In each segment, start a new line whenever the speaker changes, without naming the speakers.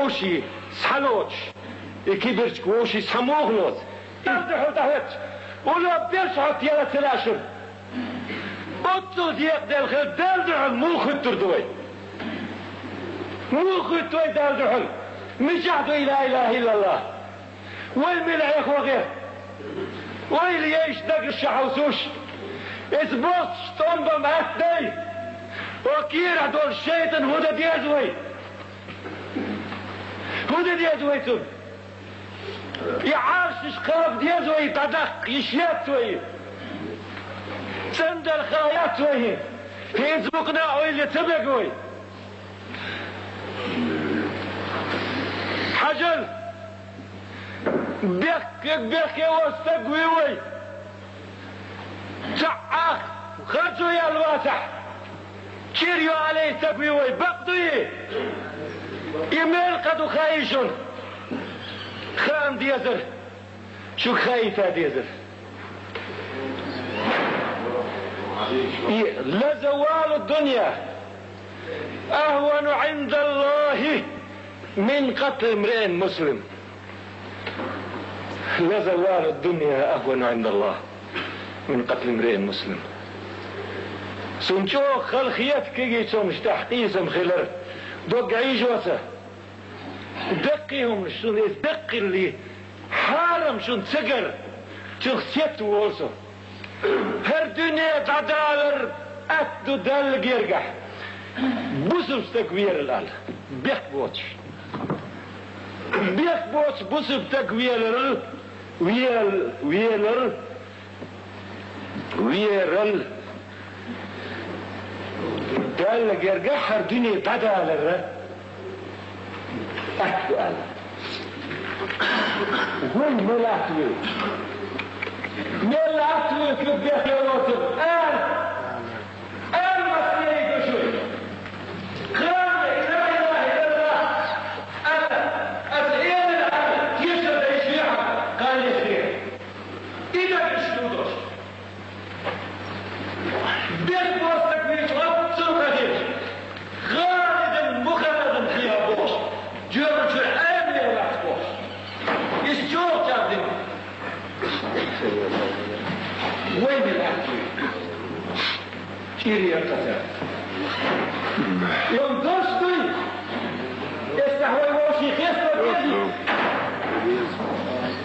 كوشي سحلوش كبرت كوشي سحموغلوز يفتحوا تحت ولا بيرشعت يلا تلاشر بطل ديق دال خل دال دحل مو خطر دوي مو خطر دال دحل مجحدوا لا اله الا الله والملع يا اخوة غير ويلي يعيش دق الشحوسوش اسبوت شطنبا معتدي وكير عدول الشيطان هدى ديازوي هدى ديازوي تون يعارش شقاف ديازوي تدق يشياتوي سندل خاياتوي هيزبقنا ويلي تبقوي حجل بيك واستقوي وي تعاق خرجوا يا الواسع كيريو عليه تقوي وي بقضوا يميل قدو خايشون خام ديزر شو خايفة ديزر لزوال الدنيا اهون عند الله من قتل امرئ مسلم لزوال الدنيا اهون عند الله من قتل امرئ مسلم سنشو خلخيات كي سمش تحقيسم خلر دق عيجوسه دقيهم شون دق اللي حارم شون تسقر تغسيت ووسو هر دنيا تعدالر اتدو دل يرجح بوسم تكوير الال بيخ بوتش بوسم تكوير ويرل دل يرجح هر دنيا تعدالر اتدو ال وين ملاتوي ملاتوي كبيخ يروتب مسيح شوي خام لا اله الا الله انا اسئله الان يشهد يشيعها قال لي خير اذا اشتودوش بيت بوستك بيشغل سوق هدير خالدا مخلدا فيها بوش جرج الامن ولا بوش يشجوك يا ابني وين الاكل شيري القتال يوم دوستي استحوي وشي خيسته بيدي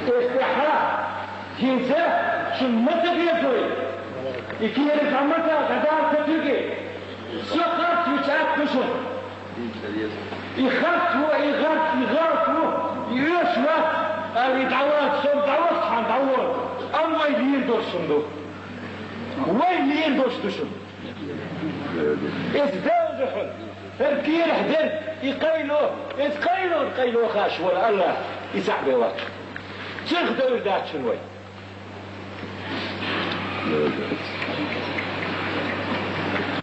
استحا كينسا شمتك يسوي يكيرك عمتها قدار تتوكي سقط يتعب كشف يخطوا يشوى يدعوات سم دعوات حان دعوات ام ويلين دوشن دو ويلين دوش دوشن ازدوجحن الكير حدن يقيلوا خاش ولا الله يسحبوا وقت تخدوا ردات شنوي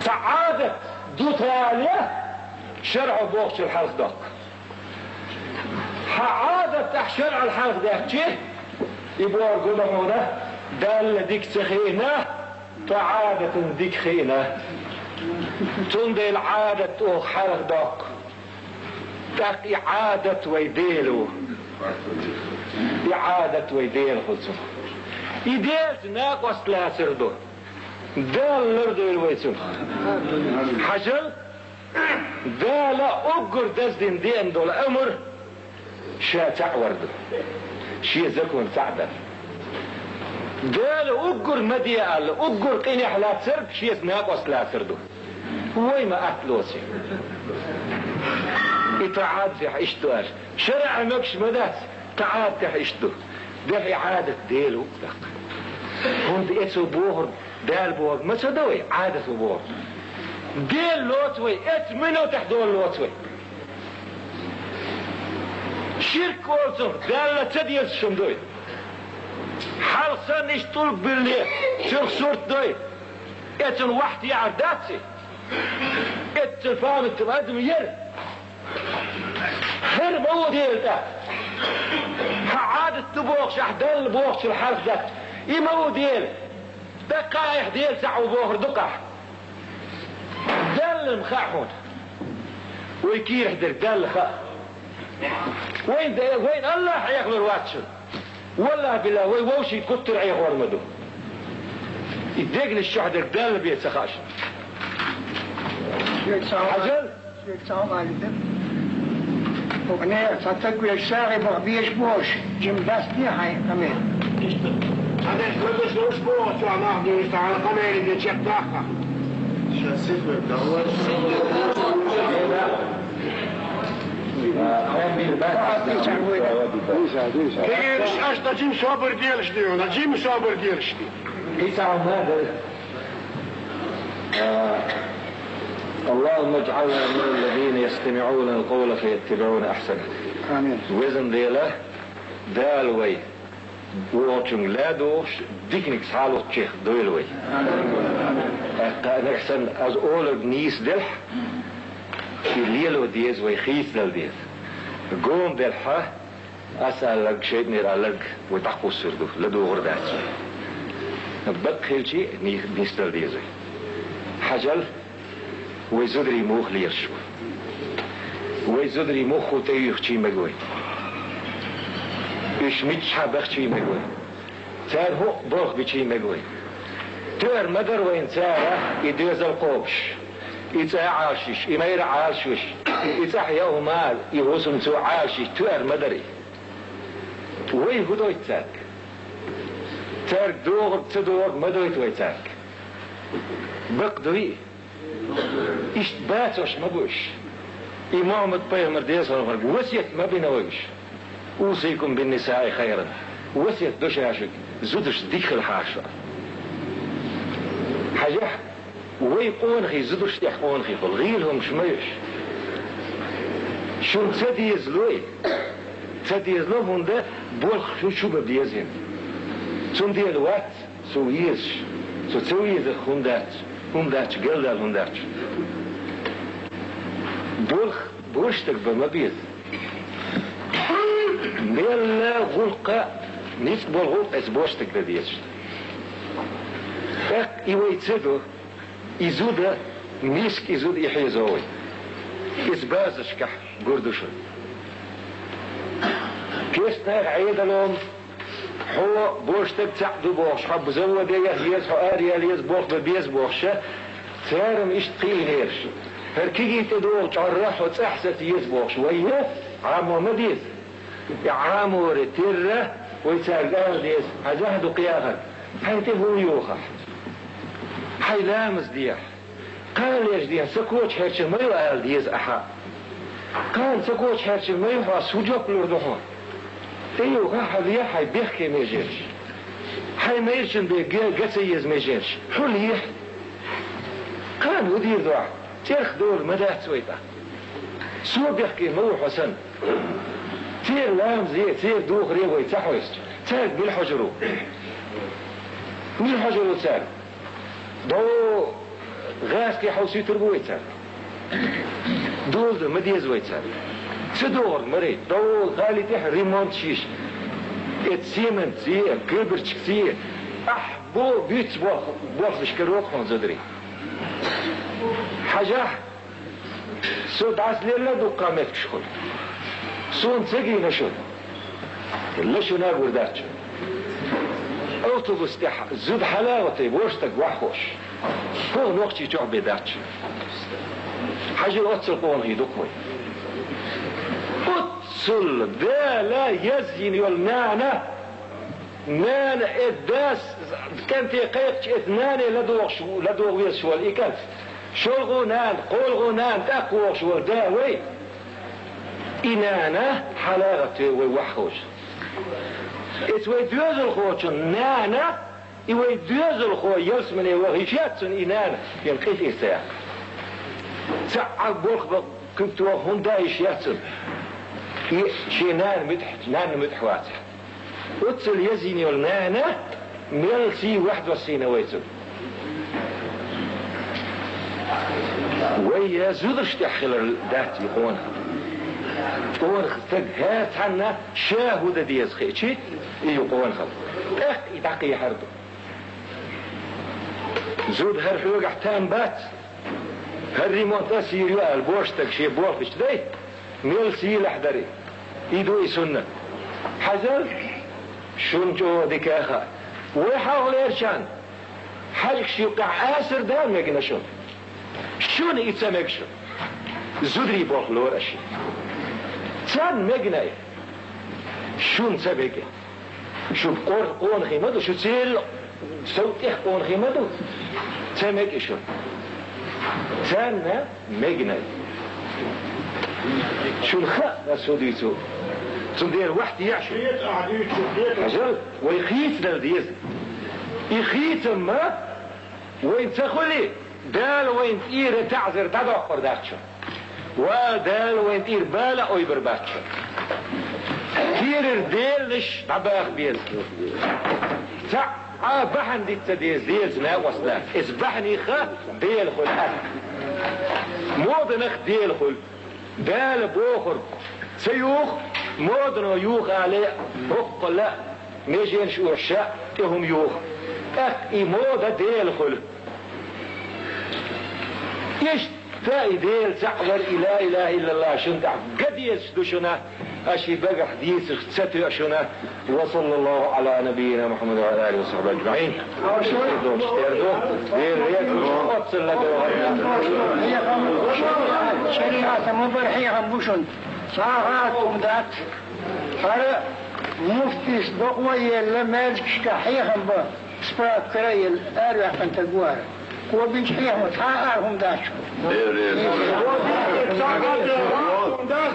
سعادة دوتالية شرع بوقت الحلق داك عادة شرع الحلق داك چه يبقوا قولوا دال ديك سخينة تعادة ديك خينة تندي العادة او حلق داك إعادة ويديلو إعادة ويديل خلصو يديل ناك وصلها سردو دال لردو الويسو حجل دال اقر دزدين دين دول امر شا تعوردو شي زكون سعدا دال اقر مديال اقر قيني حلات سرد شي ناك وصلها سردو وي ما اكلوسي اتعاد في حيشتو شرع مكش مداس تعاد في حيشتو ده إعادة ديلو لك هون دي اتسو بوهر دال بوهر ما تدوي عادة بوهر ديل لوتوي ات منو تحدول لوتوي شرك ولسو دال تديس شمدوي حلصان اشتول بالليل شرك صورت دوي اتن وحد يعرداتسي اتن فاهم التبادم ير هر مو ديل ده عادة تبوخش احدال بوخش الحرف ده يمو ديل دقايح ديل سعو بوخر دقع دل مخاحون ويكير حدر دل خا وين الله حياكل الواتشن والله بالله ووشي كتر عي غورمدو يدقن الشهدك دال بيت سخاش حجل
شيخ سلام عليكم وأنا صدقوا الشاغي بغبيش بوش جم باستي هاي كمان
Adesso questo lo sport, no, devi stare alla camera che ci attacca. كيفش اشتا جيم صابر ديالش ديونا جيم صابر ديالش دي
يسعى هذا اللهم اجعلنا من الذين يستمعون القول فيتبعون احسنه
آمين
وزن ديله دالوي ووتشن لا دوش ديكنيك سالو تشيخ دويلوي نحسن از اولد نيس دلح في ليلو ديز ويخيس دل ديز قوم دلحة اسأل لك شيء نير لك وتحقو السردو لدو غردات بقى شيء نيس دل ديز حجل ويزدري موخ ليرشو ويزدري موخ وتيخ شي مقوي ايش متشا بخشي مقوي تار هو بوخ بشي مقوي تار مدر وين تارة يدوز القوبش يتا عاشش يمير عاشش يتا حياه مال يهوسم تو عاشش تار مدري وي هدو يتاك تار دوغ تدوغ مدويت ويتاك بقدوي ايش باتوش مبوش امام بيغمر ديس وسيت ما بينويش اوصيكم بالنساء خيرا وسيت دوشاشك زودش ديك الحاشا حاجة ويقون خي زودش تحقون خي غيرهم شميش شون تديز لوي تديز لو هنده بولخ شو ببديزين تون دي الوقت سويش سويز هندات هندات قلدال هندات بولخ بوشتك بمبيز ميلا غلقة نيس بولغوط اس بوشتك بديش اك ايوه يتسدو يزود ميسك يزود يحيزوي اسبازش كح قردوشن كيس ناغ عيدلهم هو بوشتك تعدو بوش حب زود يز حقاري يز بوش ببيز بوشة تارم اشتقي هيرش هركيجي تدوغ تعرح وتحسس يز بوش ويه عامو مديز عامو رتيرة ويتاقال ديز هجهدو قياغل حيتفو يوخح حي لامز ديح قال ليش ديح سكوش هرش ميو قال ديز احا قال سكوش هرش ميو حا سوجوك لردوحون ايو غاحة ديح حي بيحكي ميجيرش حي ميرشن بيقسيز ميجيرش حول يح قال ودير دوح تيرخ دول مدات سويتا سو بيحكي مو حسن تير لام زي تير دوخ ريوي تحويست تاك بالحجرو مين حجرو تاك دو غاز كي حوسي تربوي تاك دول دو مديز وي تاك تدور مريد دو غالي تح ريمونت شيش ات سيمنت زي كبرتش كتير احبو بيت بوخ بشكروك خون زدري حاجة سود عسليلا دو قامت كشخل سون تسقي نشون لشو ناقور داتشو اوتوبوس تح زود حلاوتي بوشتك وحوش فوق نوقتي تعبي داتشو حاجة اتسل قوان هي دقوي اتسل دا لا يزين يولنانا نانا اداس كانت يقيقش اثنان لدوغ ويسوى الإكاف شلغو نان قولغو نان تاقوغ شو داوي إنانا حلاغة ويوحوش اتوي دوزل خوشن نانا إوي دوزل خو يلسمني وغيشاتسن إنانا ينقيت إساق تعب بوخ كنت وهم دايش ياتسن شي نان مدح واتح اتسل يزيني والنانا ميلسي 21 ويتم ويا زودش تحخل دات يقونها قون خستق هات حنا شاهودة ديز خيشي يقونها اخ يدعقي حردو زود هرحوق احتام بات هالريمونت اسيريو البوشتك شي بوخش دي ميلسي لحدري يدوي سنة حزل شون جو دكاخا ويحاول يرشان حاجك شيوقع آسر دان ميقنا شون يتسمك شون زدري بوخلور أشي تان ميقنا شون سبك شو قون خيمدو شو تسيل صوت قون خيمدو تسمك شون تان ميقنا شو الخاء السوديتو تندير واحد يعشو أجل ويخيت درديز يخيت ما وين تخلي دال وين تير تعذر تدعو قرداتشو ودال وين تير بالا اوي برباتشو تير الديل لش عباق بيز تع بحن دي تديز ديز نا وصلا اسبحني خا ديل خل مودنخ ديل خل دال بوخر سيوخ مودنو يوخ عليه رق لا ميجين شو الشاء تهم يوخ اي مودا ديل خل ايش تاي ديل تعور لا اله الا الله شنتع قد يسدشنا اشي بقى حديث ستر شنا وصلى الله على نبينا محمد وعلى اله وصحبه اجمعين
شريعة مبرحية بوشن صاغات ومدات فرق مفتي صدقوية لما يزكش كحيهم بسبرات كريل أربع فانتقوار وبيش حيهم تحقرهم داشو
صاغات ومدات